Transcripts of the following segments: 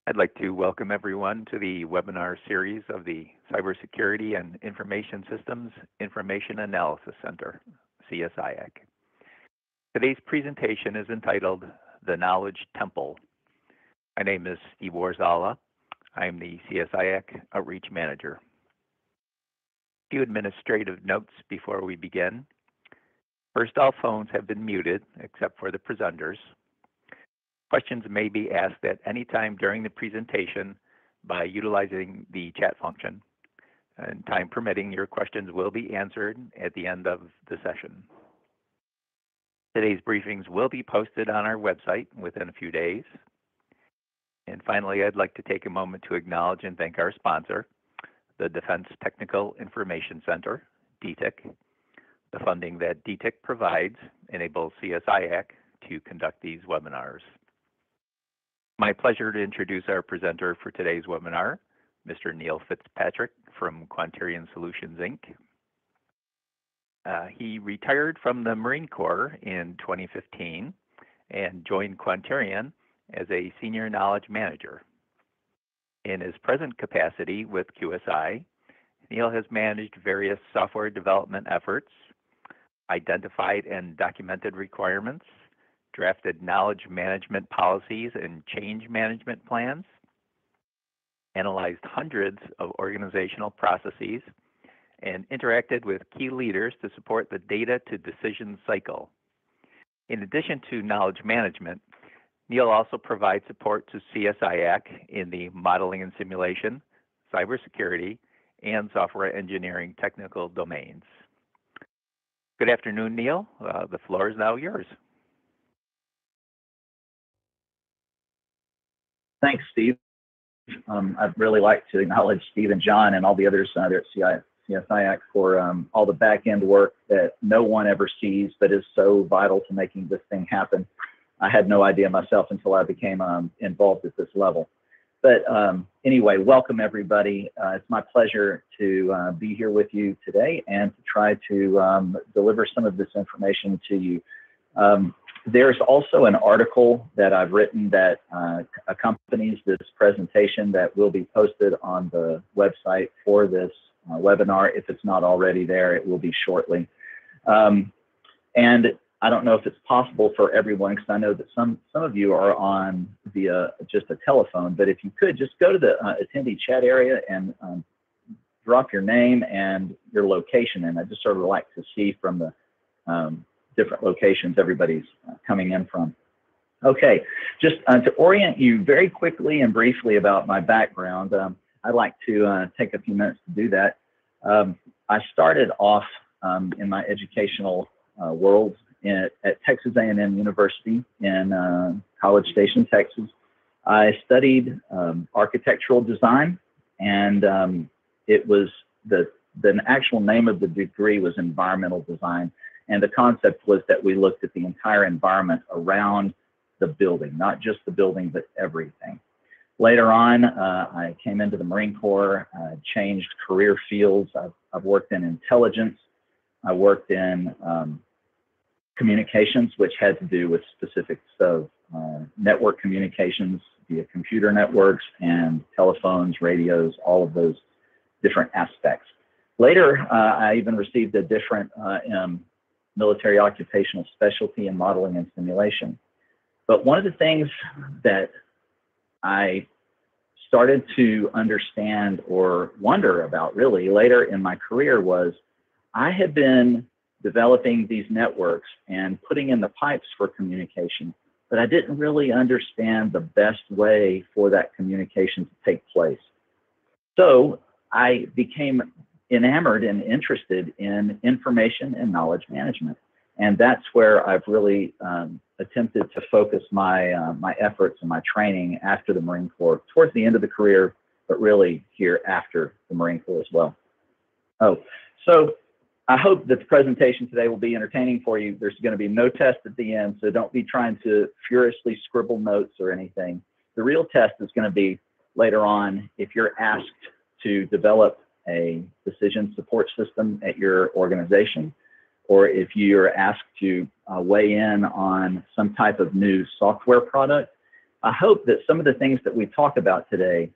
I'd like to welcome everyone to the webinar series of the Cybersecurity and Information Systems Information Analysis Center, CSIAC. Today's presentation is entitled The Knowledge Temple. My name is Steve Warzala. I am the CSIAC Outreach Manager. A few administrative notes before we begin. First, all phones have been muted except for the presenters. Questions may be asked at any time during the presentation by utilizing the chat function. And time permitting, your questions will be answered at the end of the session. Today's briefings will be posted on our website within a few days. And finally, I'd like to take a moment to acknowledge and thank our sponsor, the Defense Technical Information Center, DTIC. The funding that DTIC provides enables CSIAC to conduct these webinars. My pleasure to introduce our presenter for today's webinar, Mr. Neil Fitzpatrick from Quanterion Solutions Inc. He retired from the Marine Corps in 2015 and joined Quanterion as a Senior Knowledge Manager. In his present capacity with QSI, Neil has managed various software development efforts, identified and documented requirements, drafted knowledge management policies and change management plans, analyzed hundreds of organizational processes, and interacted with key leaders to support the data to decision cycle. In addition to knowledge management, Neil also provides support to CSIAC in the modeling and simulation, cybersecurity, and software engineering technical domains. Good afternoon, Neil. The floor is now yours. Thanks, Steve. I'd really like to acknowledge Steve and John and all the others there at CSIAC for all the back-end work that no one ever sees but is so vital to making this thing happen. I had no idea myself until I became involved at this level. But anyway, welcome everybody. It's my pleasure to be here with you today and to try to deliver some of this information to you. There's also an article that I've written that accompanies this presentation that will be posted on the website for this webinar. If it's not already there, it will be shortly. And I don't know if it's possible for everyone, because I know that some of you are on via just a telephone, but if you could just go to the attendee chat area and drop your name and your location. And I just sort of like to see from the different locations everybody's coming in from. Okay, just to orient you very quickly and briefly about my background, I'd like to take a few minutes to do that. I started off in my educational world at Texas A&M University in College Station, Texas. I studied architectural design, and it was the actual name of the degree was environmental design. And the concept was that we looked at the entire environment around the building, not just the building, but everything. Later on, I came into the Marine Corps, changed career fields. I've worked in intelligence. I worked in communications, which had to do with specifics of network communications via computer networks and telephones, radios, all of those different aspects. Later, I even received a different military occupational specialty in modeling and simulation. But one of the things that I started to understand or wonder about really later in my career was I had been developing these networks and putting in the pipes for communication, but I didn't really understand the best way for that communication to take place. So I became enamored and interested in information and knowledge management. And that's where I've really attempted to focus my efforts and my training after the Marine Corps, towards the end of the career, but really here after the Marine Corps as well. So I hope that the presentation today will be entertaining for you. There's going to be no test at the end, so don't be trying to furiously scribble notes or anything. The real test is going to be later on if you're asked to develop a decision support system at your organization, or if you're asked to weigh in on some type of new software product, I hope that some of the things that we talk about today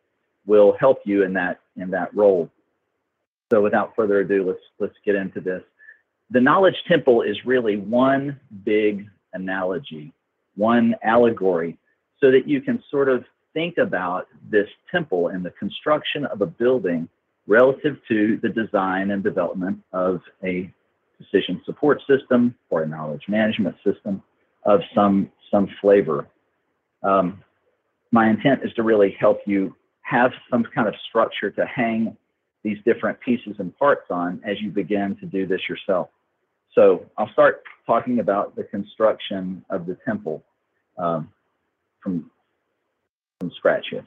will help you in that role. So without further ado, let's get into this. The knowledge temple is really one big analogy, one allegory, so that you can sort of think about this temple and the construction of a building relative to the design and development of a decision support system or a knowledge management system of some flavor. My intent is to really help you have some kind of structure to hang these different pieces and parts on as you begin to do this yourself. So I'll start talking about the construction of the temple from scratch here.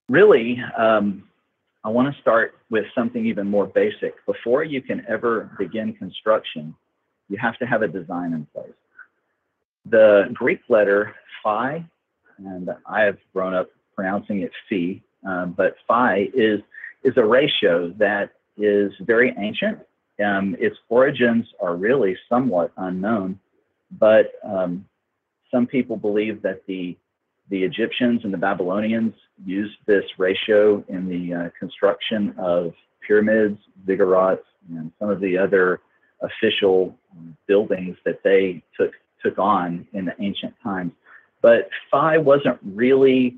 Really, I want to start with something even more basic. Before you can ever begin construction, you have to have a design in place. The Greek letter phi, and I have grown up pronouncing it phi, but phi is a ratio that is very ancient. Its origins are really somewhat unknown, but some people believe that the Egyptians and the Babylonians used this ratio in the construction of pyramids, ziggurats, and some of the other official buildings that they took on in the ancient times. But phi wasn't really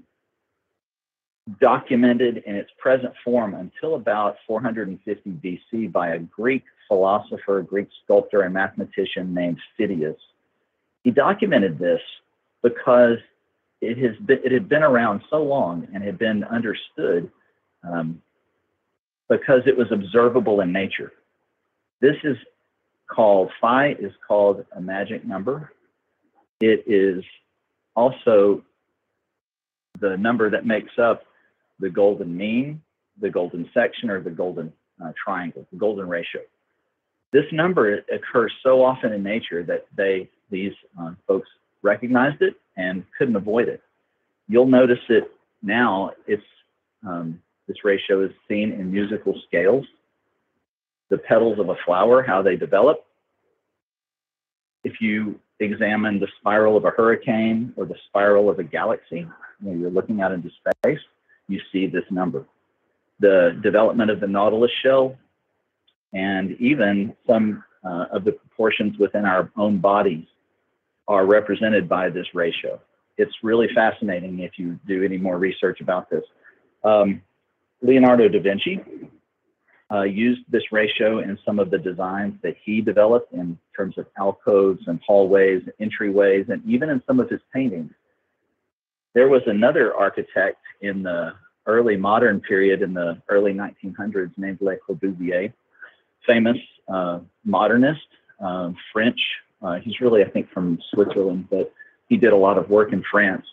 documented in its present form until about 450 BC by a Greek philosopher, Greek sculptor, and mathematician named Phidias. He documented this because it had been around so long and had been understood because it was observable in nature. This is called, phi is called a magic number. It is also the number that makes up the golden mean, the golden section, or the golden triangle, the golden ratio. This number occurs so often in nature that these folks recognized it and couldn't avoid it. You'll notice it now. This ratio is seen in musical scales, the petals of a flower, how they develop. If you examine the spiral of a hurricane or the spiral of a galaxy, when you're looking out into space, you see this number. The development of the nautilus shell, and even some of the proportions within our own bodies are represented by this ratio. It's really fascinating if you do any more research about this. Leonardo da Vinci used this ratio in some of the designs that he developed in terms of alcoves and hallways, entryways, and even in some of his paintings. There was another architect in the early modern period in the early 1900s named Le Corbusier, famous modernist, French. He's really, I think, from Switzerland, but he did a lot of work in France.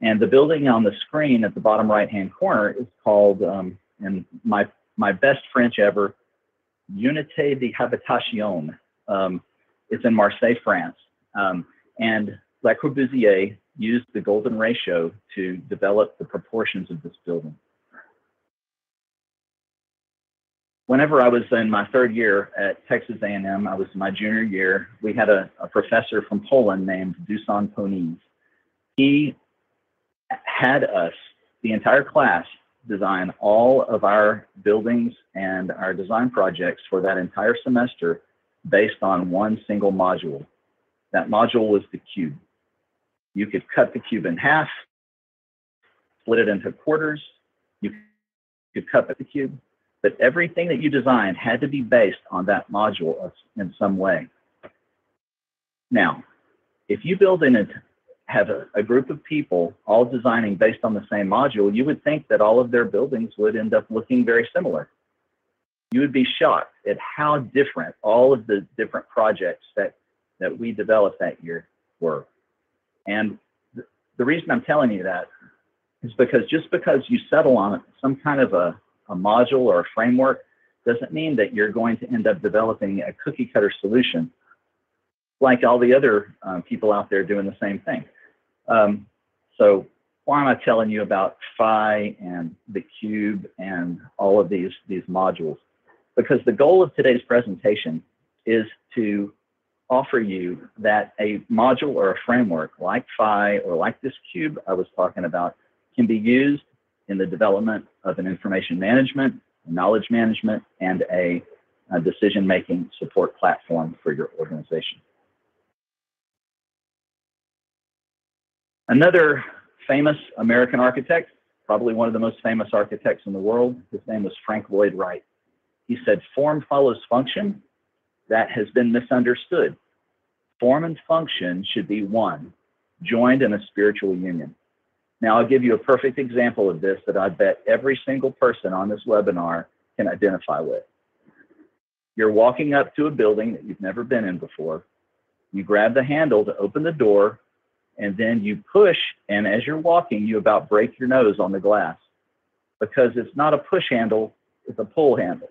And the building on the screen at the bottom right-hand corner is called, and my best French ever, Unité de Habitation. It's in Marseille, France. And Le Corbusier used the golden ratio to develop the proportions of this building. Whenever I was in my third year at Texas A&M, I was in my junior year, we had a professor from Poland named Dusan Poniz. He had us, the entire class, design all of our buildings and our design projects for that entire semester based on one single module. That module was the cube. You could cut the cube in half, split it into quarters, you could cut the cube, but everything that you designed had to be based on that module in some way. Now, if you build in it, have a group of people all designing based on the same module, you would think that all of their buildings would end up looking very similar. You would be shocked at how different all of the different projects that we developed that year were. And the reason I'm telling you that is because just because you settle on some kind of a module or a framework doesn't mean that you're going to end up developing a cookie cutter solution like all the other people out there doing the same thing. So why am I telling you about phi and the cube and all of these modules? Because the goal of today's presentation is to offer you that a module or a framework like PHI or like this cube I was talking about can be used in the development of an information management, knowledge management, and a decision-making support platform for your organization. Another famous American architect, probably one of the most famous architects in the world, his name was Frank Lloyd Wright. He said, "Form follows function. That has been misunderstood. Form and function should be one, joined in a spiritual union." Now, I'll give you a perfect example of this that I bet every single person on this webinar can identify with. You're walking up to a building that you've never been in before. You grab the handle to open the door, and then you push, and as you're walking, you about break your nose on the glass because it's not a push handle, it's a pull handle.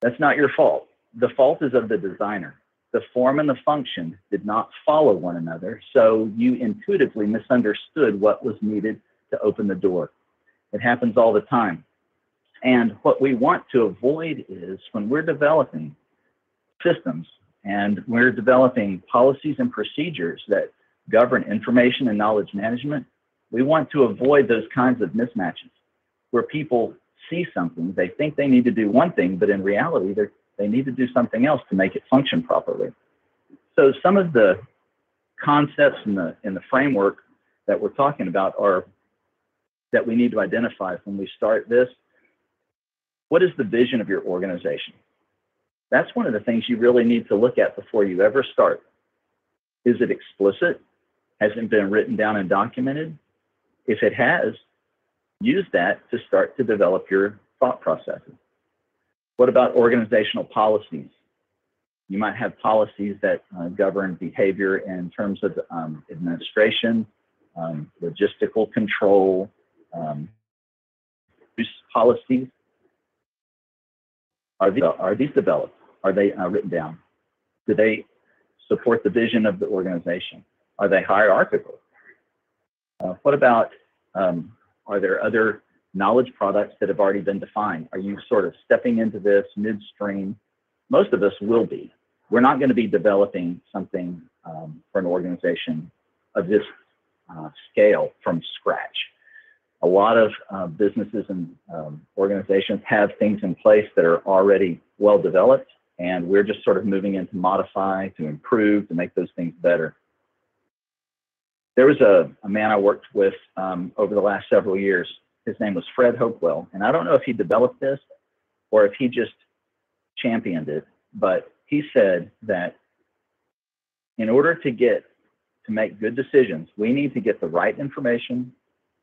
That's not your fault. The fault is of the designer. The form and the function did not follow one another, so you intuitively misunderstood what was needed to open the door. It happens all the time. And what we want to avoid is when we're developing systems and we're developing policies and procedures that govern information and knowledge management, we want to avoid those kinds of mismatches where people see something, they think they need to do one thing, but in reality, they need to do something else to make it function properly. So some of the concepts in the framework that we're talking about are that we need to identify when we start this. What is the vision of your organization? That's one of the things you really need to look at before you ever start. Is it explicit? Has it been written down and documented? If it has, use that to start to develop your thought processes. What about organizational policies? You might have policies that govern behavior in terms of administration, logistical control, use policies. Are these developed? Are they written down? Do they support the vision of the organization? Are they hierarchical? What about, are there other knowledge products that have already been defined? Are you sort of stepping into this midstream? Most of us will be. We're not going to be developing something for an organization of this scale from scratch. A lot of businesses and organizations have things in place that are already well developed, and we're just sort of moving in to modify, to improve, to make those things better. There was a man I worked with over the last several years. His name was Fred Hopewell, and I don't know if he developed this or if he just championed it, but he said that in order to make good decisions, we need to get the right information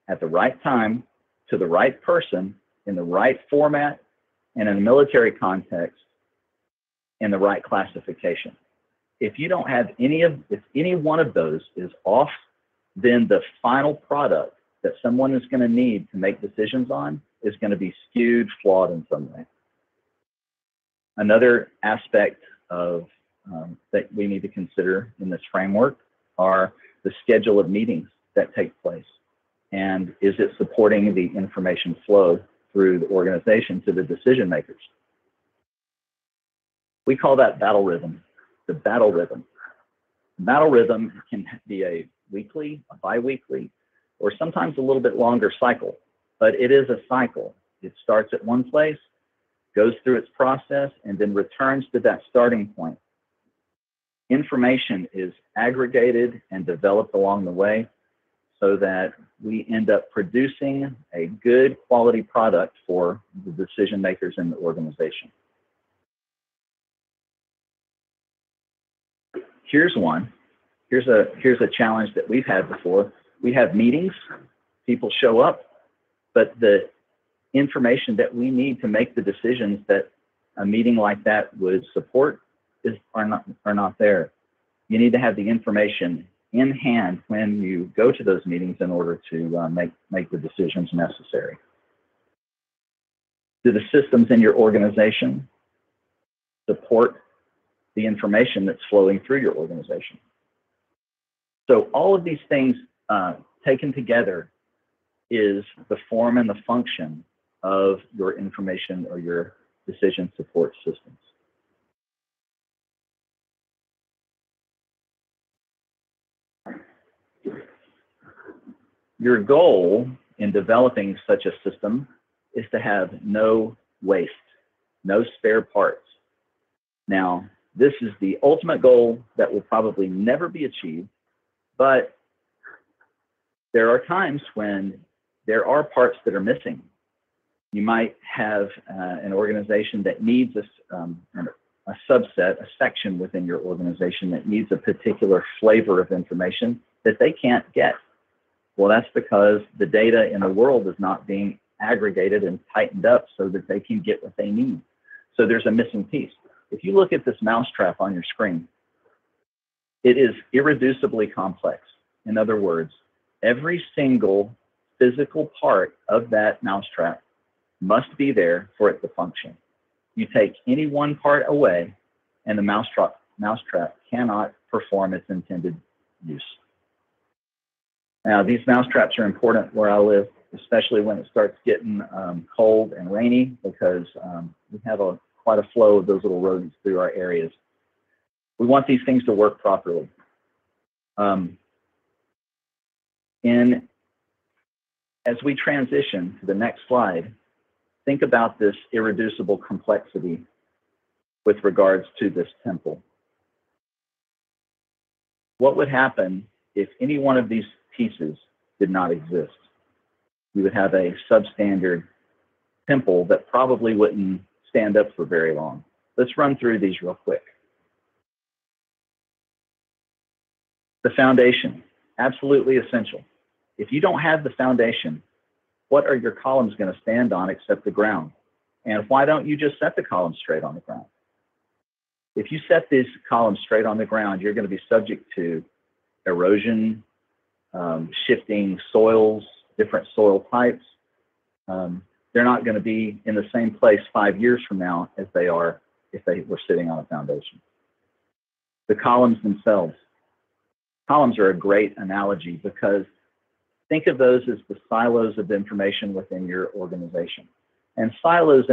at the right time to the right person in the right format and in a military context in the right classification. If you don't have if any one of those is off, then the final product that someone is going to need to make decisions on is going to be skewed, flawed in some way. Another aspect of that we need to consider in this framework are the schedule of meetings that take place. And is it supporting the information flow through the organization to the decision makers? We call that battle rhythm, the battle rhythm. The battle rhythm can be a weekly, a bi-weekly, or sometimes a little bit longer cycle, but it is a cycle. It starts at one place, goes through its process, and then returns to that starting point. Information is aggregated and developed along the way so that we end up producing a good quality product for the decision makers in the organization. Here's one. Here's a challenge that we've had before. We have meetings, people show up, but the information that we need to make the decisions that a meeting like that would support are not there. You need to have the information in hand when you go to those meetings in order to make the decisions necessary. Do the systems in your organization support the information that's flowing through your organization? So all of these things taken together is the form and the function of your information or your decision support systems. Your goal in developing such a system is to have no waste, no spare parts. Now, this is the ultimate goal that will probably never be achieved, but there are times when there are parts that are missing. You might have an organization that needs a subset, a section within your organization that needs a particular flavor of information that they can't get. Well, that's because the data in the world is not being aggregated and tightened up so that they can get what they need. So there's a missing piece. If you look at this mousetrap on your screen, it is irreducibly complex. In other words, every single physical part of that mousetrap must be there for it to function. You take any one part away, and the mousetrap cannot perform its intended use. Now, these mousetraps are important where I live, especially when it starts getting cold and rainy, because we have quite a flow of those little rodents through our areas. We want these things to work properly. As we transition to the next slide, think about this irreducible complexity with regards to this temple. What would happen if any one of these pieces did not exist? You would have a substandard temple that probably wouldn't stand up for very long. Let's run through these real quick. The foundation, absolutely essential. If you don't have the foundation, what are your columns going to stand on except the ground? And why don't you just set the columns straight on the ground? If you set these columns straight on the ground, you're going to be subject to erosion, shifting soils, different soil types. They're not going to be in the same place 5 years from now as they are if they were sitting on a foundation. The columns themselves. Columns are a great analogy because think of those as the silos of information within your organization. And silos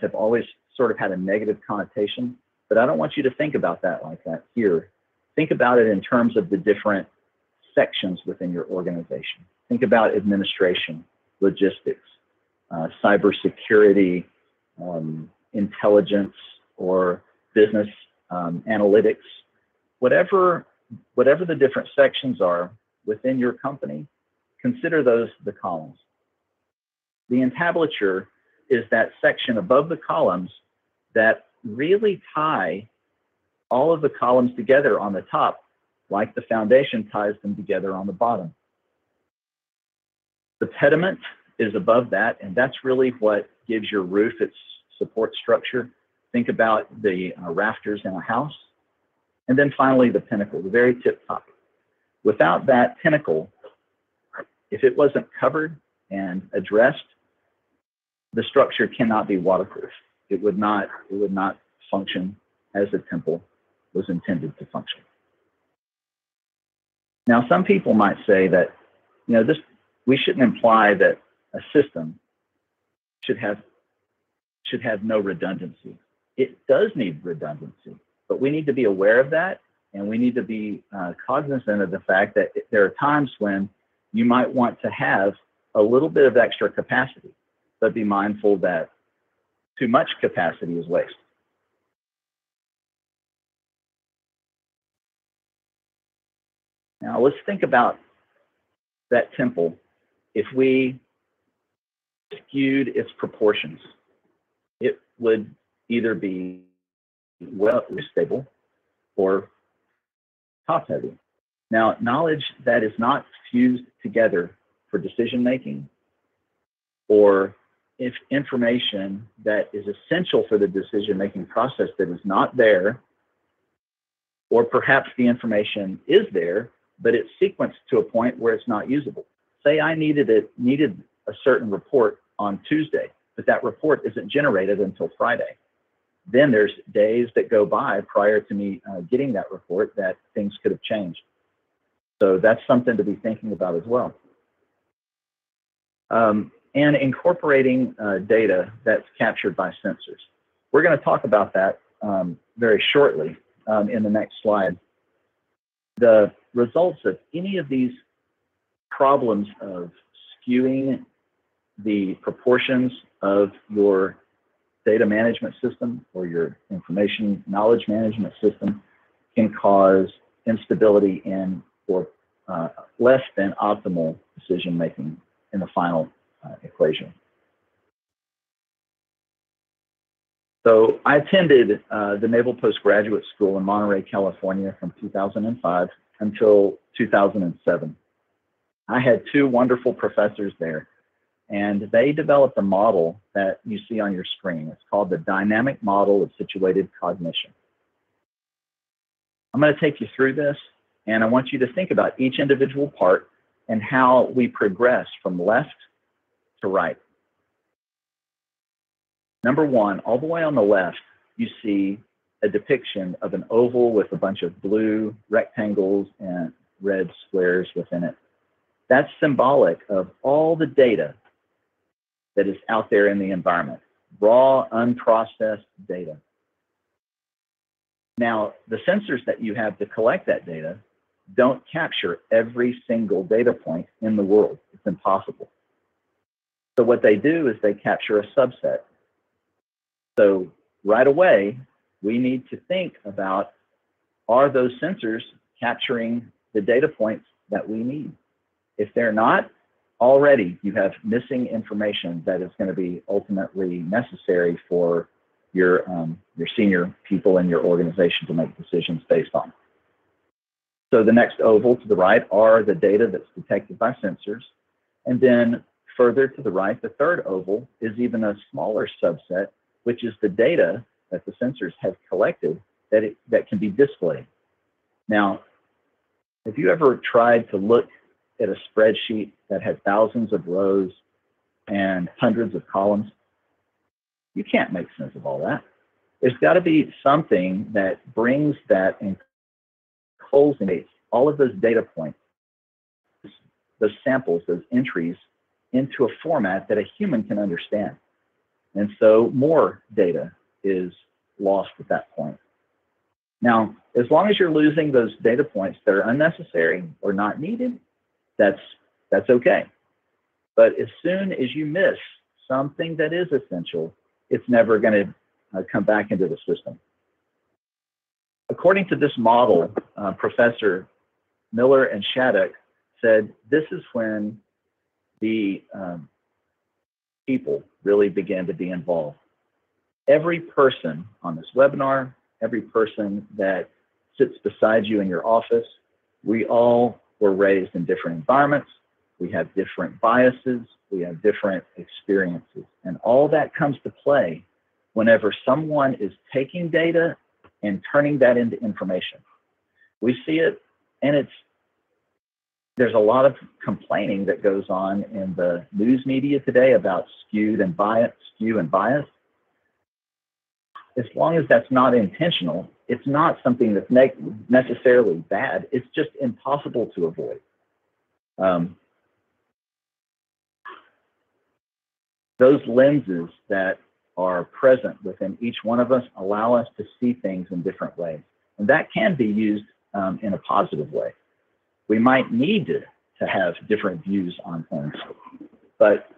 have always sort of had a negative connotation, but I don't want you to think about that like that here. Think about it in terms of the different sections within your organization. Think about administration, logistics, cybersecurity, intelligence, or business analytics. Whatever the different sections are within your company, consider those the columns. The entablature is that section above the columns that really tie all of the columns together on the top, like the foundation ties them together on the bottom. The pediment is above that, and that's really what gives your roof its support structure. Think about the rafters in a house. And then finally, the pinnacle, the very tip top. Without that pinnacle, if it wasn't covered and addressed, the structure cannot be waterproof. It would not function as a temple was intended to function. Now, some people might say that, we shouldn't imply that a system should have no redundancy. It does need redundancy, but we need to be aware of that, and we need to be cognizant of the fact that there are times when you might want to have a little bit of extra capacity, but be mindful that too much capacity is waste. Now let's think about that temple if we skewed its proportions. It would either be well stable or top heavy. Now, knowledge that is not fused together for decision making, or if information that is essential for the decision making process that is not there, or perhaps the information is there, but it's sequenced to a point where it's not usable. Say I needed a certain report on Tuesday, but that report isn't generated until Friday. Then there's days that go by prior to me getting that report that things could have changed. So that's something to be thinking about as well. And incorporating data that's captured by sensors. We're going to talk about that very shortly in the next slide. The results of any of these problems of skewing the proportions of your data management system or your information knowledge management system can cause instability in or less than optimal decision making in the final equation. So I attended the Naval Postgraduate School in Monterey, California from 2005 until 2007. I had two wonderful professors there, and they developed a model that you see on your screen. It's called the dynamic model of situated cognition. I'm going to take you through this, and I want you to think about each individual part and how we progress from left to right. Number one, all the way on the left, you see a depiction of an oval with a bunch of blue rectangles and red squares within it. That's symbolic of all the data that is out there in the environment, raw, unprocessed data. Now, the sensors that you have to collect that data don't capture every single data point in the world. It's impossible. So what they do is they capture a subset. So right away, we need to think about, are those sensors capturing the data points that we need? If they're not, already you have missing information that is going to be ultimately necessary for your senior people in your organization to make decisions based on. So the next oval to the right are the data that's detected by sensors. And then further to the right, the third oval is even a smaller subset, which is the data that the sensors have collected that can be displayed. Now, have you ever tried to look at a spreadsheet that had thousands of rows and hundreds of columns? You can't make sense of all that. There's got to be something that brings that and culminates all of those data points, those samples, those entries, into a format that a human can understand. And so more data is lost at that point. Now, as long as you're losing those data points that are unnecessary or not needed, that's okay. But as soon as you miss something that is essential, it's never going to come back into the system. According to this model, Professor Miller and Shattuck said this is when the people really began to be involved. Every person on this webinar, every person that sits beside you in your office, we all were raised in different environments. We have different biases. We have different experiences. And all that comes to play whenever someone is taking data and turning that into information. We see it, and there's a lot of complaining that goes on in the news media today about skew and bias. As long as that's not intentional, it's not something that's necessarily bad. It's just impossible to avoid. Those lenses that are present within each one of us allow us to see things in different ways. And that can be used in a positive way. We might need to have different views on things, but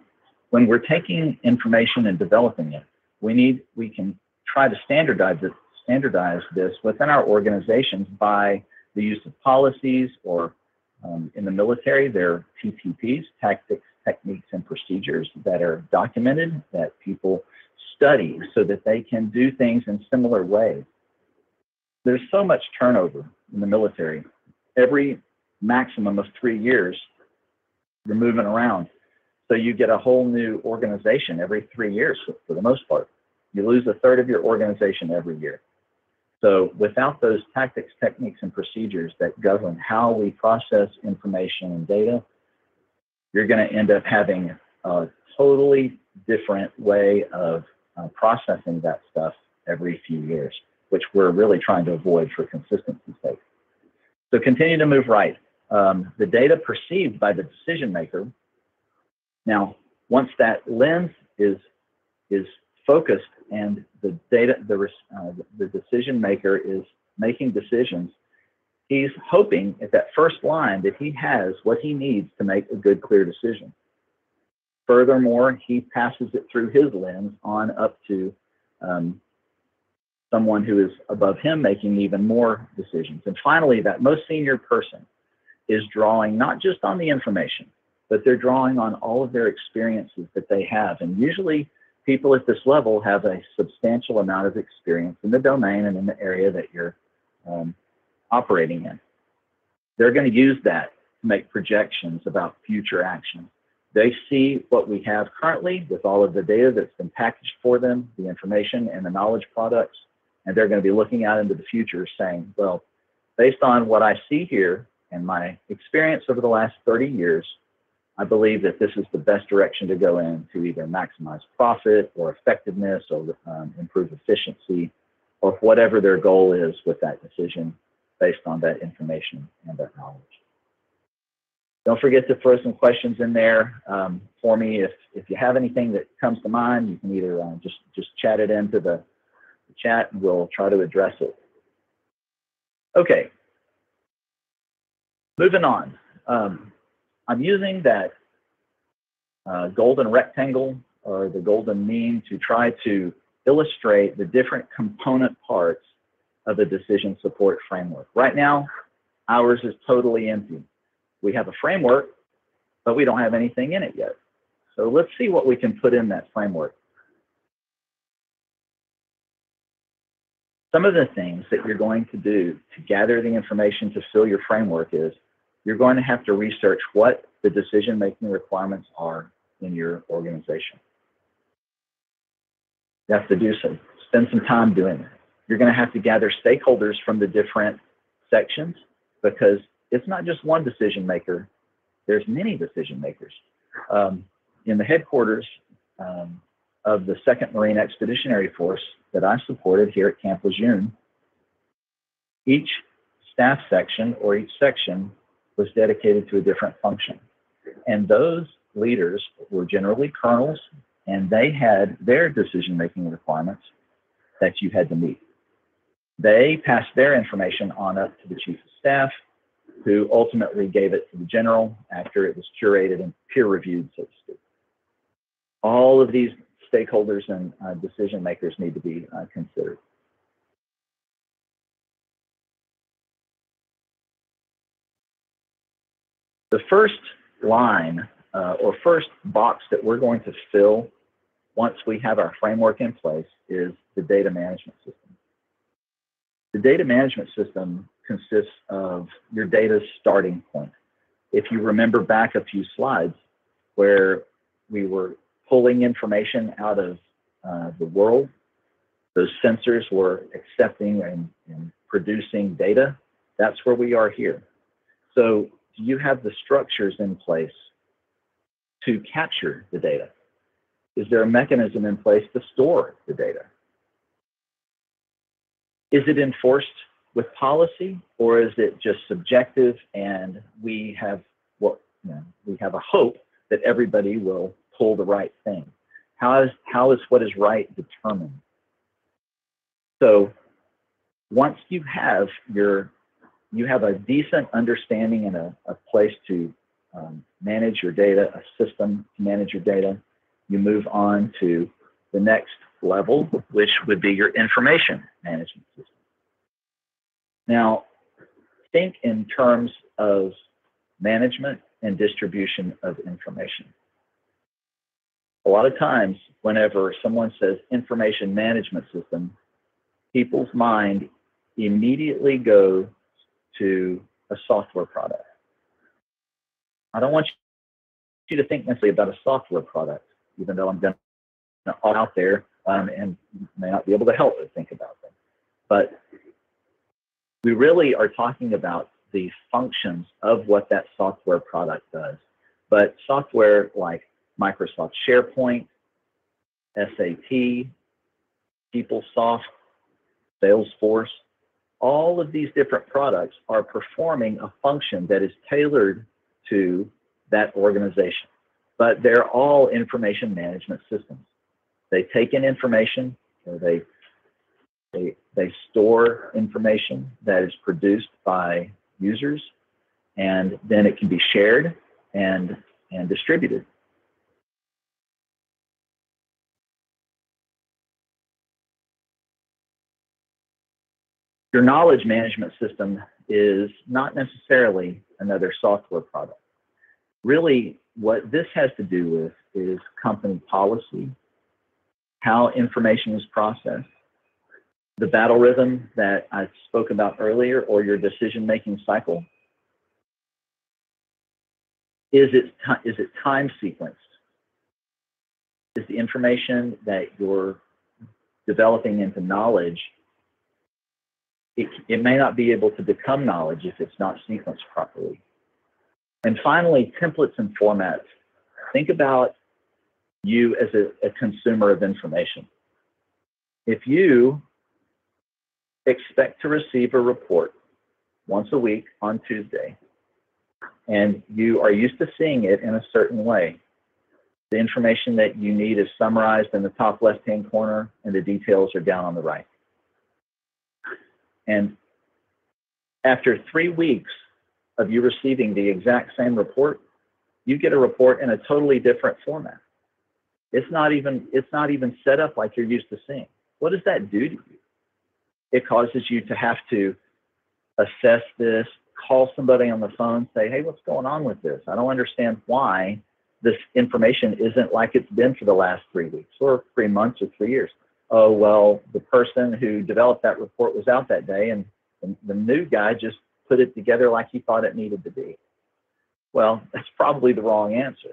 when we're taking information and developing it, we can try to standardize this within our organizations by the use of policies, or in the military, there are TTPs, tactics, techniques, and procedures that are documented, that people study so that they can do things in similar ways. There's so much turnover in the military. Every maximum of 3 years, you're moving around. So you get a whole new organization every 3 years for the most part. You lose a third of your organization every year. So without those tactics, techniques, and procedures that govern how we process information and data, you're going to end up having a totally different way of processing that stuff every few years, which we're really trying to avoid for consistency's sake. So continue to move right. The data perceived by the decision maker. Now, once that lens is focused and the decision maker is making decisions, He's hoping at that first line that he has what he needs to make a good, clear decision. Furthermore, he passes it through his lens on up to someone who is above him making even more decisions. And finally, that most senior person is drawing not just on the information, but they're drawing on all of their experiences that they have. And usually people at this level have a substantial amount of experience in the domain and in the area that you're operating in. They're going to use that to make projections about future action. They see what we have currently with all of the data that's been packaged for them, the information and the knowledge products, and they're going to be looking out into the future saying, well, based on what I see here and my experience over the last 30 years, I believe that this is the best direction to go in to either maximize profit or effectiveness or improve efficiency or whatever their goal is with that decision based on that information and that knowledge. Don't forget to throw some questions in there for me. If you have anything that comes to mind, you can either just chat it into the chat and we'll try to address it. Okay, moving on. I'm using that golden rectangle or the golden mean to try to illustrate the different component parts of the decision support framework. Right now, ours is totally empty. We have a framework, but we don't have anything in it yet. So let's see what we can put in that framework. Some of the things that you're going to do to gather the information to fill your framework is you're going to have to research what the decision-making requirements are in your organization. You have to do so. Spend some time doing that. You're going to have to gather stakeholders from the different sections because it's not just one decision maker. There's many decision makers. In the headquarters of the 2nd Marine Expeditionary Force that I supported here at Camp Lejeune, each staff section or each section was dedicated to a different function. And those leaders were generally colonels, and they had their decision-making requirements that you had to meet. They passed their information on up to the chief of staff, who ultimately gave it to the general after it was curated and peer-reviewed, so to speak. All of these stakeholders and decision makers need to be considered. The first line or first box that we're going to fill once we have our framework in place is the data management system. The data management system consists of your data's starting point. If you remember back a few slides where we were pulling information out of the world, those sensors were accepting and producing data. That's where we are here. So do you have the structures in place to capture the data? Is there a mechanism in place to store the data? Is it enforced with policy, or is it just subjective and we have we have a hope that everybody will pull the right thing? How is what is right determined? So once you have a decent understanding and a place to manage your data, a system to manage your data, you move on to the next level, which would be your information management system. Now, think in terms of management and distribution of information. A lot of times, whenever someone says information management system, people's mind immediately goes to a software product. I don't want you to think necessarily about a software product, even though I'm going to all out there and may not be able to help but think about them. But we really are talking about the functions of what that software product does. But software like Microsoft SharePoint, SAP, PeopleSoft, Salesforce, all of these different products are performing a function that is tailored to that organization. But they're all information management systems. They take in information, or they They store information that is produced by users, and then it can be shared and distributed. Your knowledge management system is not necessarily another software product. Really, what this has to do with is company policy, how information is processed, the battle rhythm that I spoke about earlier, or your decision-making cycle. Is it time sequenced? Is the information that you're developing into knowledge, it may not be able to become knowledge if it's not sequenced properly. And finally, templates and formats. Think about you as a consumer of information. If you expect to receive a report once a week on Tuesday, and you are used to seeing it in a certain way, the information that you need is summarized in the top left-hand corner, and the details are down on the right. And after 3 weeks of you receiving the exact same report, you get a report in a totally different format. It's not even set up like you're used to seeing. What does that do to you? It causes you to have to assess this, call somebody on the phone, say, hey, what's going on with this? I don't understand why this information isn't like it's been for the last 3 weeks or 3 months or 3 years. Oh, well, the person who developed that report was out that day, and the new guy just put it together like he thought it needed to be. Well, that's probably the wrong answer.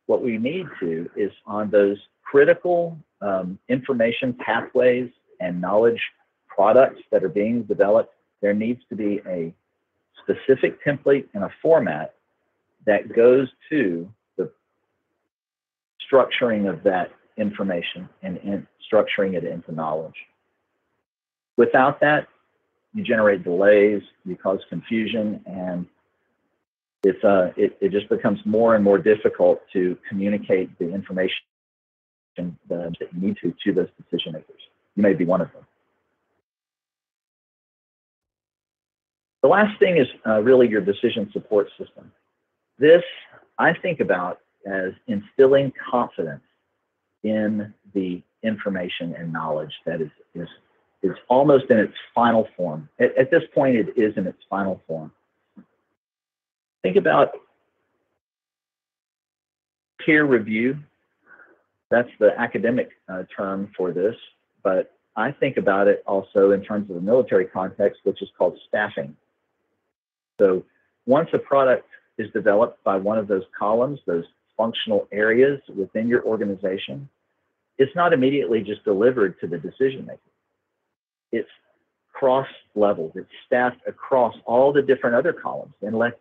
What we need to is on those critical information pathways and knowledge products that are being developed, there needs to be a specific template and a format that goes to the structuring of that information and structuring it into knowledge. Without that, you generate delays, you cause confusion, and it just becomes more and more difficult to communicate the information that you need to those decision makers. You may be one of them. The last thing is really your decision support system. This I think about as instilling confidence in the information and knowledge that is almost in its final form. At this point, it is in its final form. Think about peer review. That's the academic term for this, but I think about it also in terms of the military context, which is called staffing. So once a product is developed by one of those columns, those functional areas within your organization, it's not immediately just delivered to the decision maker. It's cross-leveled. It's staffed across all the different other columns, unless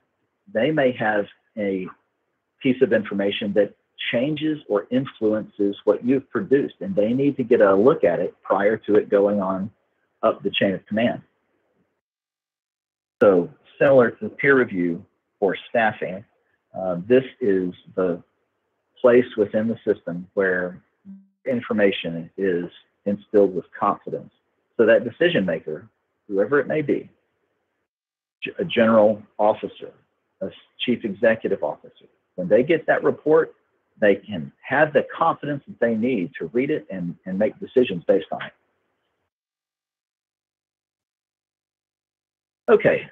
they may have a piece of information that changes or influences what you've produced, and they need to get a look at it prior to it going on up the chain of command. So similar to peer review or staffing, this is the place within the system where information is instilled with confidence. So that decision maker, whoever it may be, a general officer, a chief executive officer, when they get that report, they can have the confidence that they need to read it and make decisions based on it. Okay,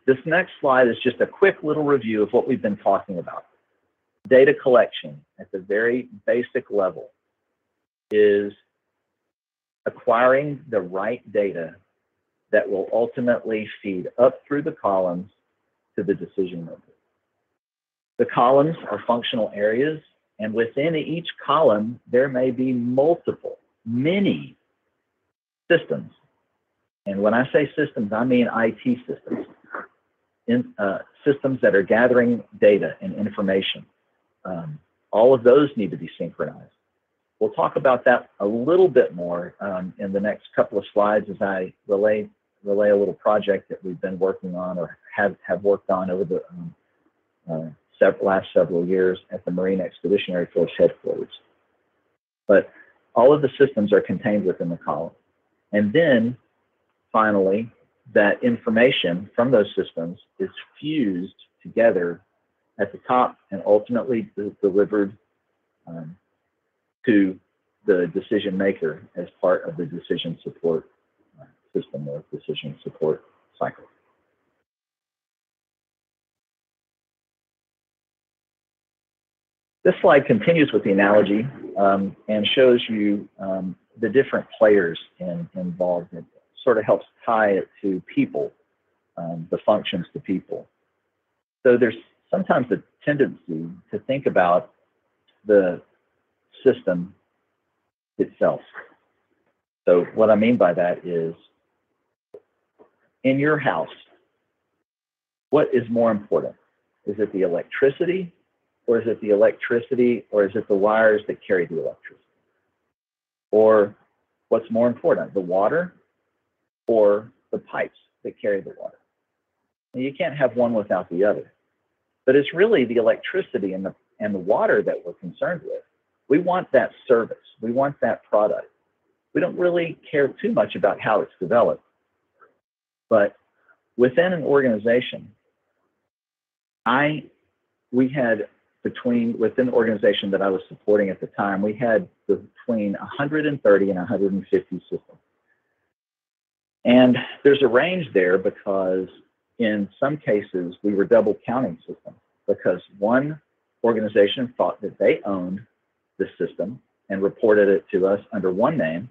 this next slide is just a quick little review of what we've been talking about. Data collection at the very basic level is acquiring the right data that will ultimately feed up through the columns to the decision maker. The columns are functional areas, and within each column, there may be many systems. And when I say systems, I mean IT systems, systems that are gathering data and information. All of those need to be synchronized. We'll talk about that a little bit more in the next couple of slides as I relay a little project that we've been working on or have worked on over the last several years at the Marine Expeditionary Force headquarters. But all of the systems are contained within the column. And then finally, that information from those systems is fused together at the top and ultimately delivered to the decision maker as part of the decision support system or decision support cycle. This slide continues with the analogy and shows you the different players involved. It sort of helps tie it to people, the functions to people. So there's sometimes a tendency to think about the system itself. So what I mean by that is, in your house, what is more important? Is it the electricity, or is it the electricity, or is it the wires that carry the electricity? Or what's more important, the water or the pipes that carry the water? And you can't have one without the other. But it's really the electricity and the water that we're concerned with. We want that service. We want that product. We don't really care too much about how it's developed. But within an organization, within the organization that I was supporting at the time, we had between 130 and 150 systems. And there's a range there because in some cases we were double counting systems, because one organization thought that they owned the system and reported it to us under one name.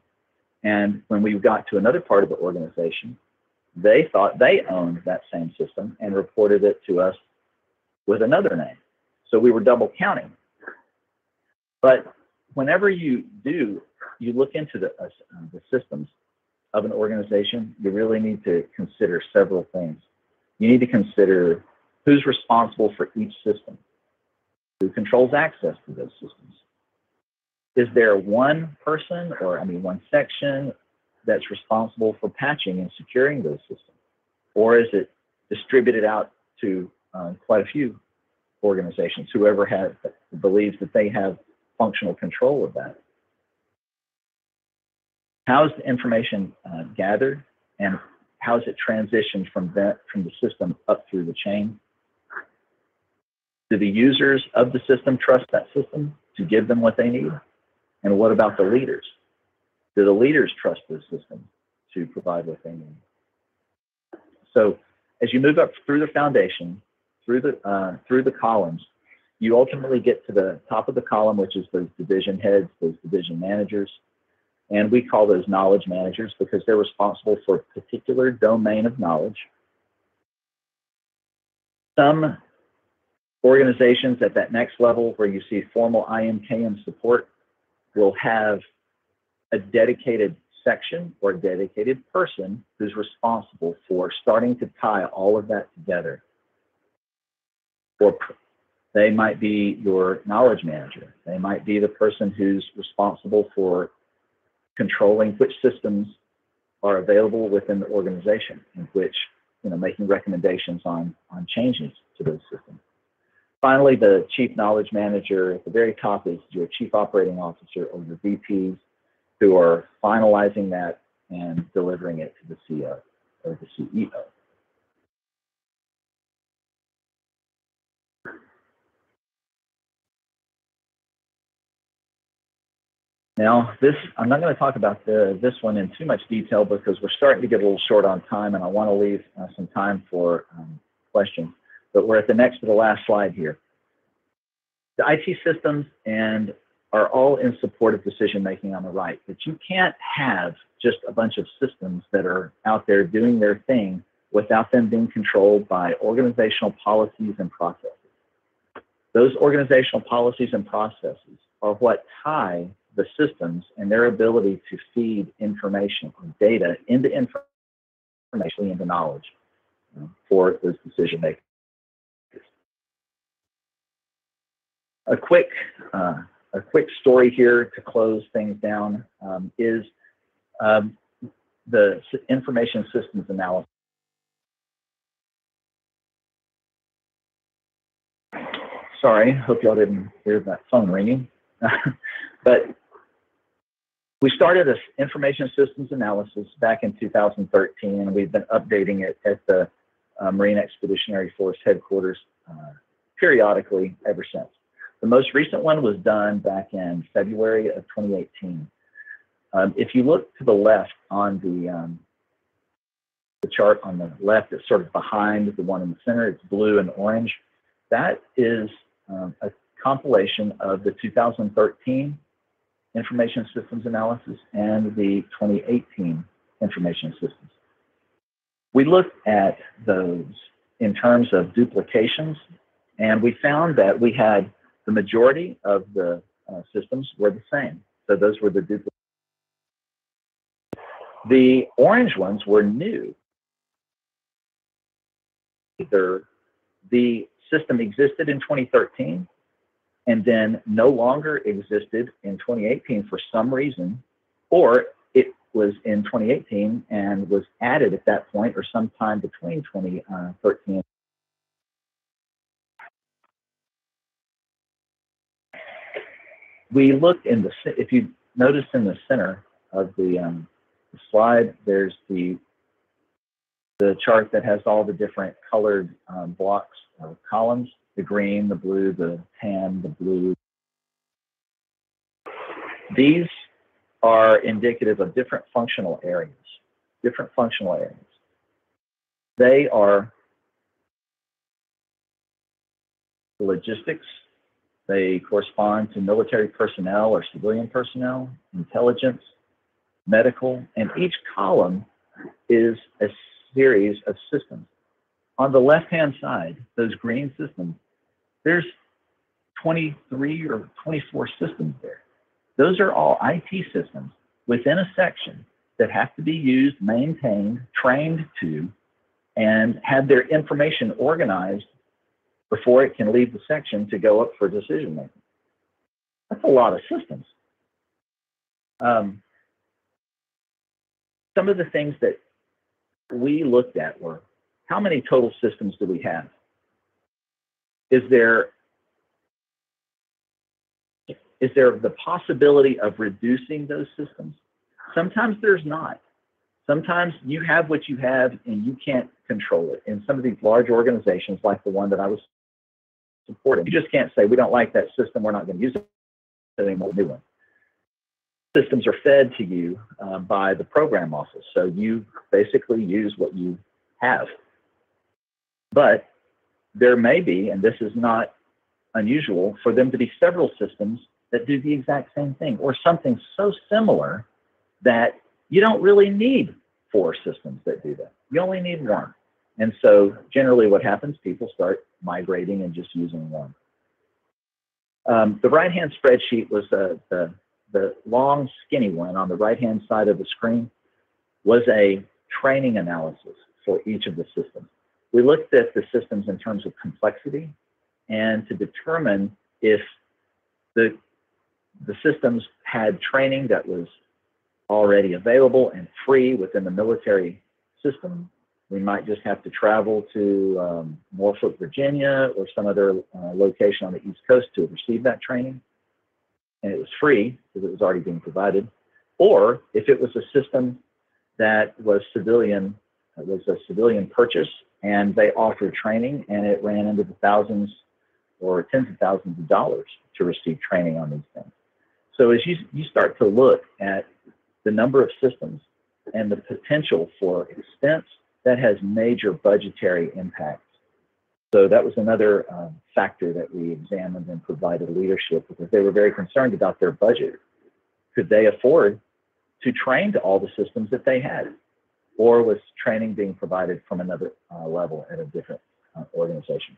And when we got to another part of the organization, they thought they owned that same system and reported it to us with another name. So we were double counting. But whenever you look into the systems of an organization, you really need to consider several things. You need to consider who's responsible for each system, who controls access to those systems. Is there one person or one section that's responsible for patching and securing those systems? Or is it distributed out to quite a few organizations, whoever believes that they have functional control of that? How is the information gathered, and how is it transitioned from the system up through the chain? Do the users of the system trust that system to give them what they need? And what about the leaders? Do the leaders trust the system to provide what they need? So as you move up through the foundation, through the columns, you ultimately get to the top of the column, which is those division heads, those division managers. And we call those knowledge managers because they're responsible for a particular domain of knowledge. Some organizations at that next level where you see formal IMKM support will have a dedicated section or a dedicated person who's responsible for starting to tie all of that together. Or they might be your knowledge manager. They might be the person who's responsible for controlling which systems are available within the organization, in which, making recommendations on changes to those systems. Finally, the chief knowledge manager at the very top is your chief operating officer or your VPs, who are finalizing that and delivering it to the CEO or the CEO. Now, I'm not going to talk about this one in too much detail because we're starting to get a little short on time, and I want to leave some time for questions. But we're at the next to the last slide here. The IT systems are all in support of decision making on the right, but you can't have just a bunch of systems that are out there doing their thing without them being controlled by organizational policies and processes. Those organizational policies and processes are what tie the systems and their ability to feed information or data into information, into knowledge for those decision makers. A quick story here to close things down is the information systems analysis. Sorry, hope y'all didn't hear that phone ringing. But We started this information systems analysis back in 2013, and we've been updating it at the Marine Expeditionary Force headquarters periodically ever since. The most recent one was done back in February of 2018. If you look to the left on the chart on the left, it's sort of behind the one in the center, it's blue and orange. That is a compilation of the 2013 information systems analysis and the 2018 information systems. We looked at those in terms of duplications, and we found that we had the majority of the systems were the same. So those were the duplications. The orange ones were new. Either the system existed in 2013 and then no longer existed in 2018 for some reason, or it was in 2018 and was added at that point or sometime between 2013. We looked in the, if you notice in the center of the slide, there's the chart that has all the different colored blocks or columns, the green, the blue, the tan, the blue. These are indicative of different functional areas, They are the logistics. They correspond to military personnel or civilian personnel, intelligence, medical, and each column is a series of systems. On the left-hand side, those green systems, there's 23 or 24 systems there. Those are all IT systems within a section that have to be used, maintained, trained to, and have their information organized before it can leave the section to go up for decision making. That's a lot of systems. Some of the things that we looked at were, how many total systems do we have? Is there the possibility of reducing those systems? Sometimes there's not. Sometimes you have what you have and you can't control it. In some of these large organizations, like the one that I was supporting, you just can't say, we don't like that system, we're not going to use it anymore, new one. Systems are fed to you by the program office, so you basically use what you have. But there may be, and this is not unusual, for them to be several systems that do the exact same thing, or something so similar that you don't really need 4 systems that do that. You only need 1. And so generally what happens, people start migrating and just using 1. The right-hand spreadsheet was the long, skinny one on the right-hand side of the screen was a training analysis for each of the systems. We looked at the systems in terms of complexity and to determine if the systems had training that was already available and free within the military system. We might just have to travel to Norfolk, Virginia, or some other location on the East Coast to receive that training. And it was free because it was already being provided. Or if it was a system that was civilian, it was a civilian purchase, and they offered training, and it ran into the thousands or tens of thousands of dollars to receive training on these things. So as you start to look at the number of systems and the potential for expense, that has major budgetary impacts. So that was another factor that we examined and provided leadership, because they were very concerned about their budget. Could they afford to train to all the systems that they had? Or was training being provided from another level at a different organization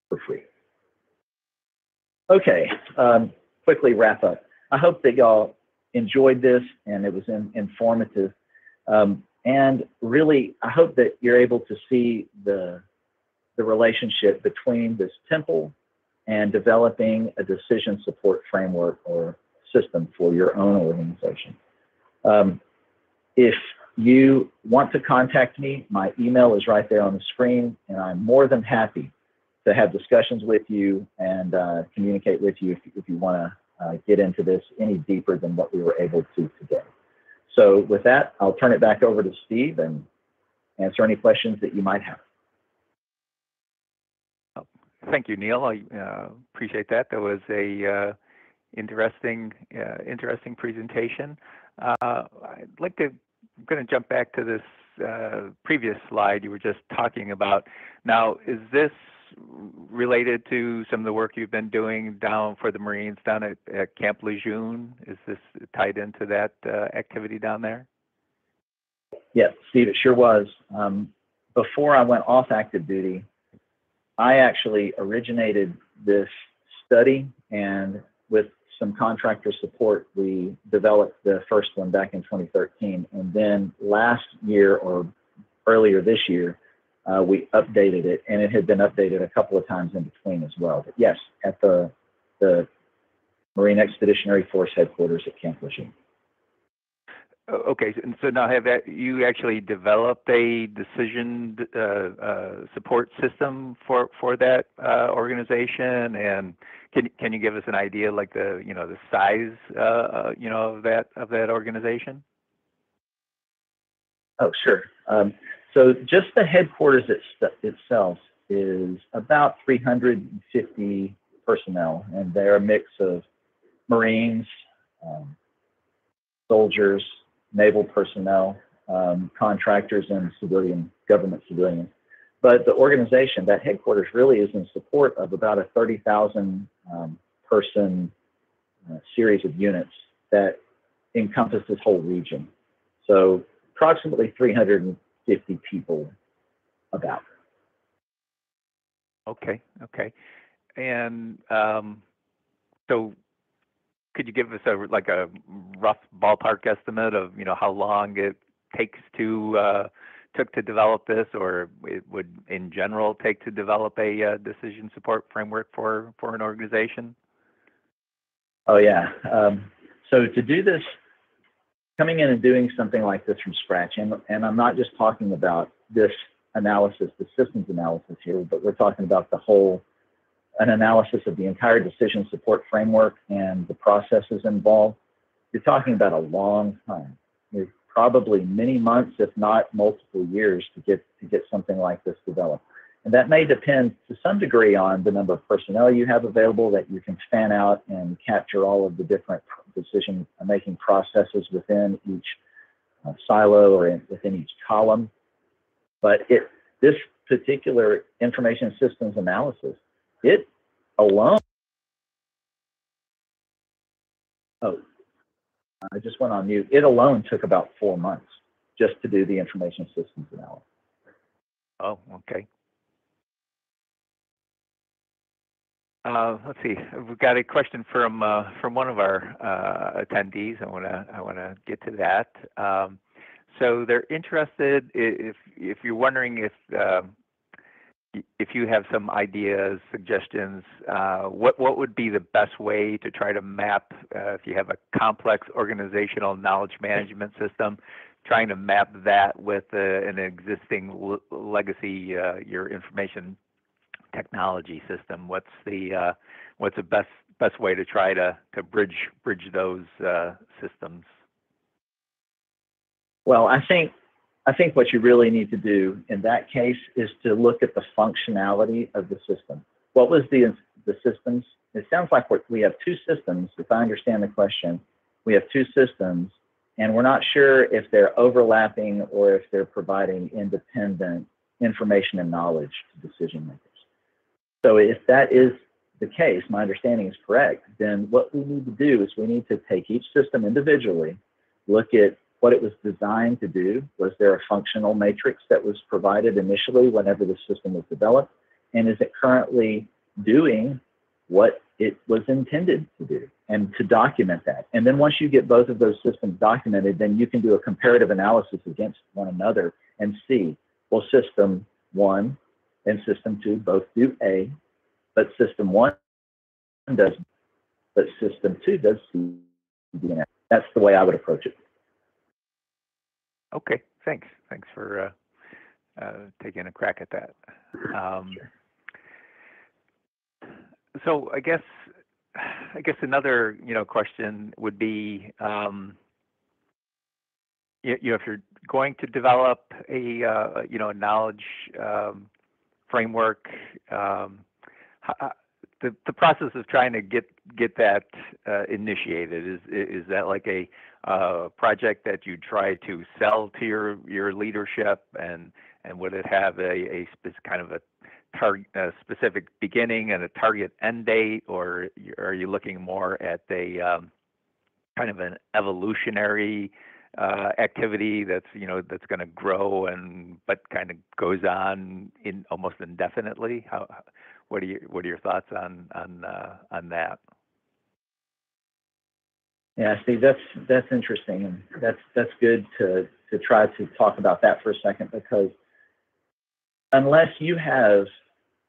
for free? Okay, quickly wrap up. I hope that y'all enjoyed this and it was informative. And really, I hope that you're able to see the relationship between this temple and developing a decision support framework or system for your own organization. If you want to contact me, my email is right there on the screen, and I'm more than happy to have discussions with you and communicate with you if you want to get into this any deeper than what we were able to today. So with that, I'll turn it back over to Steve and answer any questions that you might have. Thank you, Neil. I appreciate that. That was a interesting presentation. I'd like to, I'm going to jump back to this previous slide you were just talking about. Now, is this related to some of the work you've been doing down for the Marines down at Camp Lejeune? Is this tied into that activity down there? Yes, Steve, it sure was. Before I went off active duty, I actually originated this study, and with some contractor support, we developed the first one back in 2013. And then last year or earlier this year, we updated it, and it had been updated a couple of times in between as well. But yes, at the Marine Expeditionary Force headquarters at Camp Lejeune. Okay, so now have you actually developed a decision support system for that organization? And can you give us an idea, like the size of that organization? Oh, sure. So just the headquarters itself is about 350 personnel, and they're a mix of Marines, soldiers, naval personnel, contractors, and government civilians. But the organization, that headquarters, really is in support of about a 30,000 person series of units that encompass this whole region. So approximately 350 people about. Okay. And so could you give us a rough ballpark estimate of how long it took to develop this, or it would in general take to develop a decision support framework for an organization? Oh yeah. So to do this, coming in and doing something like this from scratch, and I'm not just talking about this analysis, the systems analysis here, but we're talking about an analysis of the entire decision support framework and the processes involved. You're talking about a long time. It's probably many months, if not multiple years, to get something like this developed. And that may depend to some degree on the number of personnel you have available, that you can fan out and capture all of the different decision-making processes within each silo or within each column. But this particular information systems analysis, it alone, I just went on mute. It alone took about 4 months just to do the information systems analysis. Oh, okay. Let's see. We've got a question from one of our attendees. I wanna get to that. So they're interested, if you're wondering if you have some ideas, suggestions, what would be the best way to try to map, if you have a complex organizational knowledge management system, trying to map that with an existing legacy, your information technology system? What's the best way to try to bridge those systems? Well, I think what you really need to do in that case is to look at the functionality of the system. What was the systems? It sounds like we have two systems, if I understand the question. We have two systems, and we're not sure if they're overlapping or if they're providing independent information and knowledge to decision makers. So if that is the case, my understanding is correct, then what we need to do is we need to take each system individually, look at what it was designed to do. Was there a functional matrix that was provided initially whenever the system was developed? And is it currently doing what it was intended to do? And to document that. And then once you get both of those systems documented, then you can do a comparative analysis against one another and see, well, system 1 and system 2 both do A, but system 1 doesn't, but system 2 does C, D, and F. That's the way I would approach it. Okay, thanks. Thanks for taking a crack at that. So I guess I guess another, question would be, if you're going to develop a, knowledge framework the process of trying to get that initiated, is that like a project that you try to sell to your leadership, and would it have kind of a specific beginning and a target end date, or are you looking more at a kind of an evolutionary activity that's going to grow but kind of goes on in almost indefinitely? What are your thoughts on that? Yeah, Steve, that's interesting, and that's good to try to talk about that for a second, because unless you have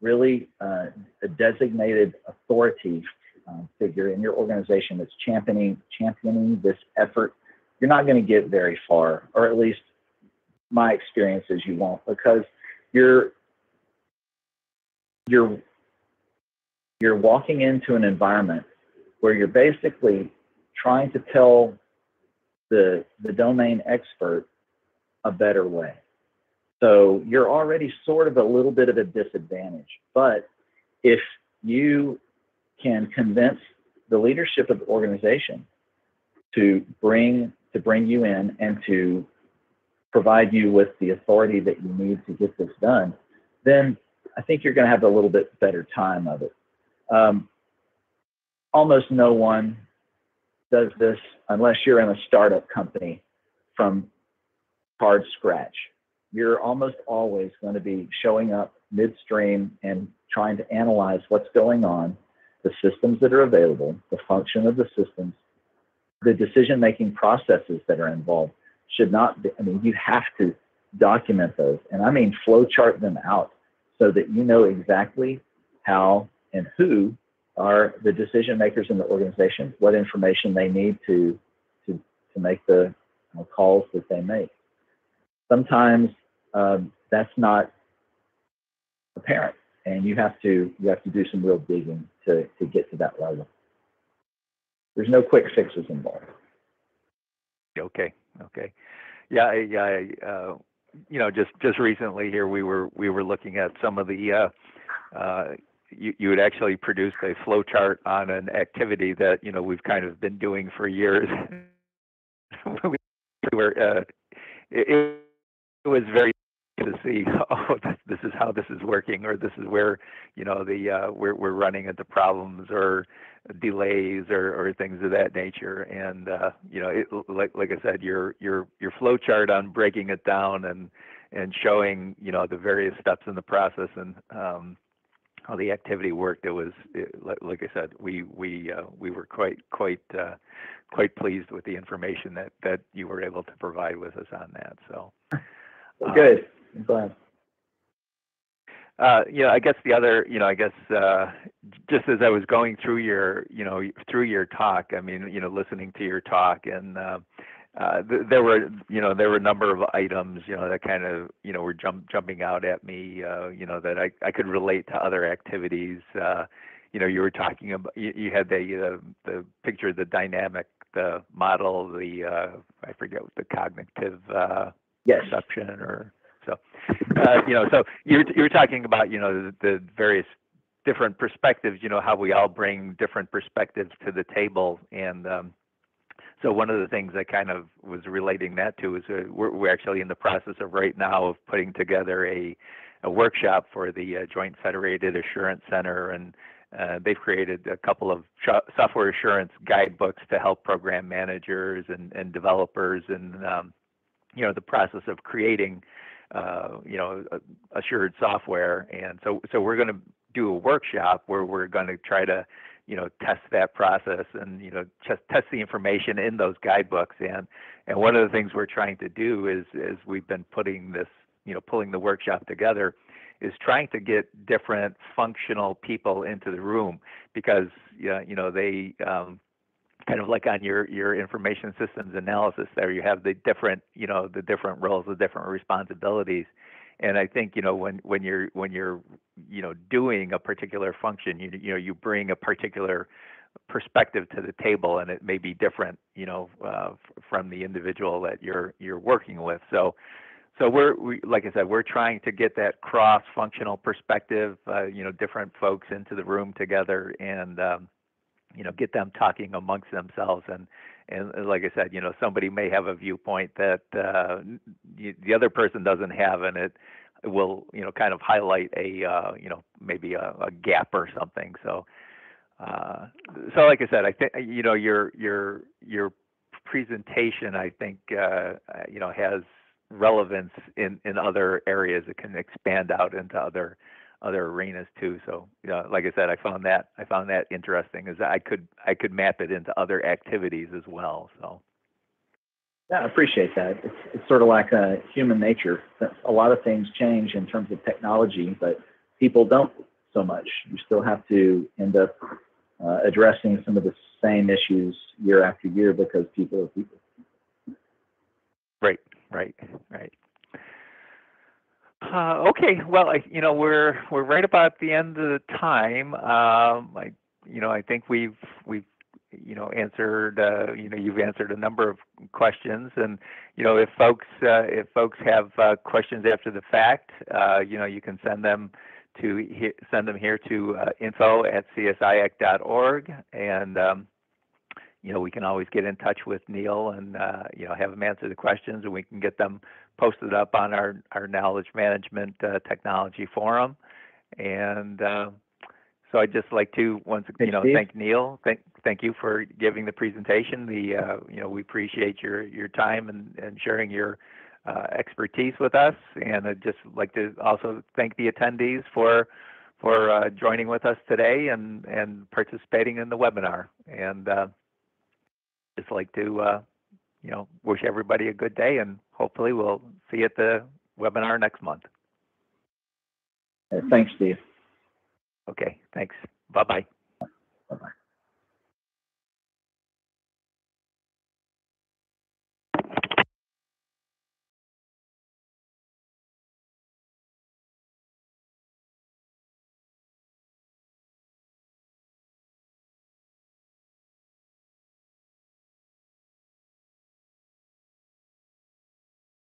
really a designated authority figure in your organization that's championing this effort, you're not going to get very far, or at least my experience is you won't, because you're walking into an environment where you're basically trying to tell the domain expert a better way. So you're already sort of a little bit of a disadvantage. But if you can convince the leadership of the organization to bring you in and to provide you with the authority that you need to get this done, then I think you're going to have a little bit better time of it. Almost no one does this unless you're in a startup company from hard scratch. You're almost always going to be showing up midstream and trying to analyze what's going on, the systems that are available, the function of the systems, the decision-making processes that are involved. Should not be, you have to document those, and I mean flow chart them out so that you know exactly how and who are the decision makers in the organization, what information they need to make the calls that they make. Sometimes that's not apparent, and you have to do some real digging to get to that level. There's no quick fixes involved. Okay. Yeah. Just recently here we were looking at some of the you had actually produced a flow chart on an activity that we've kind of been doing for years. It was very to see, this is how this is working, or this is where we're running into problems or delays or things of that nature. And like I said, your flow chart on breaking it down and showing the various steps in the process and how the activity worked. Like I said, we were quite pleased with the information that you were able to provide with us on that. So good. I'm glad. I guess the other, just as I was going through your talk, listening to your talk, and there were a number of items, that kind of, were jumping out at me, that I could relate to other activities. You were talking about, you had the picture of the dynamic, the model, I forget what the cognitive yes. perception or. So, so you were talking about, the various different perspectives, how we all bring different perspectives to the table. And so one of the things I kind of was relating that to is we're actually in the process of right now of putting together a workshop for the Joint Federated Assurance Center. And they've created a couple of software assurance guidebooks to help program managers and developers in, the process of creating assured software. And so we're going to do a workshop where we're going to try to, test that process and, just test the information in those guidebooks. And one of the things we're trying to do is we've been putting this, pulling the workshop together, is trying to get different functional people into the room, because, they, kind of like on your information systems analysis there, you have the different roles, the different responsibilities. And I think, when you're doing a particular function, you bring a particular perspective to the table, and it may be different, from the individual that you're working with. So like I said, we're trying to get that cross-functional perspective, different folks into the room together, and get them talking amongst themselves. And like I said, somebody may have a viewpoint that the other person doesn't have, and it will, kind of highlight a, maybe a gap or something. So like I said, I think, your presentation, I think, has relevance in other areas. It can expand out into other arenas too. So, like I said, I found that interesting, is that I could map it into other activities as well. So. Yeah, I appreciate that. It's sort of like human nature. A lot of things change in terms of technology, but people don't so much. You still have to end up addressing some of the same issues year after year, because people are people. Right. Okay. Well, we're right about the end of the time. I think we've answered. You've answered a number of questions, and if folks have questions after the fact, you can send them here to info@csiac.org, and we can always get in touch with Neil and have him answer the questions, and we can get them posted up on our knowledge management technology forum. And so I'd just like to thank Neil. Thank you for giving the presentation. We appreciate your time and sharing your expertise with us. And I'd just like to also thank the attendees for joining with us today and participating in the webinar. And just like to wish everybody a good day, and hopefully we'll see you at the webinar next month. Thanks, Steve. Okay, thanks. Bye-bye. Bye-bye.